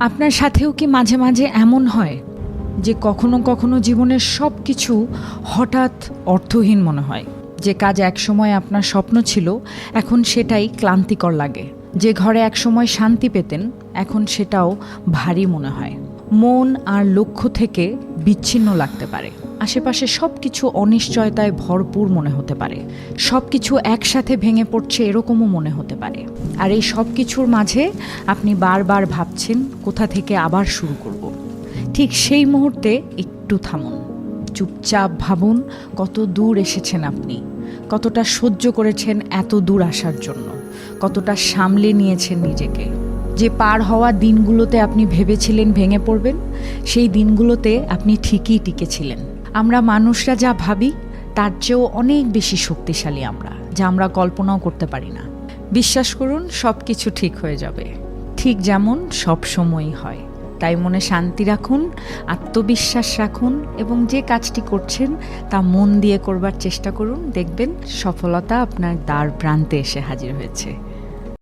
আপনার সাথেও কি মাঝে মাঝে এমন হয় যে কখনো কখনো জীবনের সব কিছু হঠাৎ অর্থহীন মনে হয়? যে কাজ একসময় আপনার স্বপ্ন ছিল, এখন সেটাই ক্লান্তিকর লাগে। যে ঘরে একসময় শান্তি পেতেন, এখন সেটাও ভারী মনে হয়। মন আর লক্ষ্য থেকে বিচ্ছিন্ন লাগতে পারে। আশেপাশে সব কিছু অনিশ্চয়তায় ভরপুর মনে হতে পারে। সব কিছু একসাথে ভেঙে পড়ছে এরকমও মনে হতে পারে। আর এই সব কিছুর মাঝে আপনি বারবার ভাবছেন কোথা থেকে আবার শুরু করব। ঠিক সেই মুহূর্তে একটু থামুন, চুপচাপ ভাবুন কত দূর এসেছেন আপনি, কতটা সহ্য করেছেন এত দূর আসার জন্য, কতটা সামলে নিয়েছেন নিজেকে। যে পার হওয়া দিনগুলোতে আপনি ভেবেছিলেন ভেঙে পড়বেন, সেই দিনগুলোতে আপনি ঠিকই টিকেছিলেন। আমরা মানুষরা যা ভাবি তার চেয়েও অনেক বেশি শক্তিশালী আমরা, যা আমরা কল্পনাও করতে পারি না। বিশ্বাস করুন, সব কিছু ঠিক হয়ে যাবে, ঠিক যেমন সব সময়ই হয়। তাই মনে শান্তি রাখুন, আত্মবিশ্বাস রাখুন এবং যে কাজটি করছেন তা মন দিয়ে করবার চেষ্টা করুন। দেখবেন সফলতা আপনার দ্বার প্রান্তে এসে হাজির হয়েছে।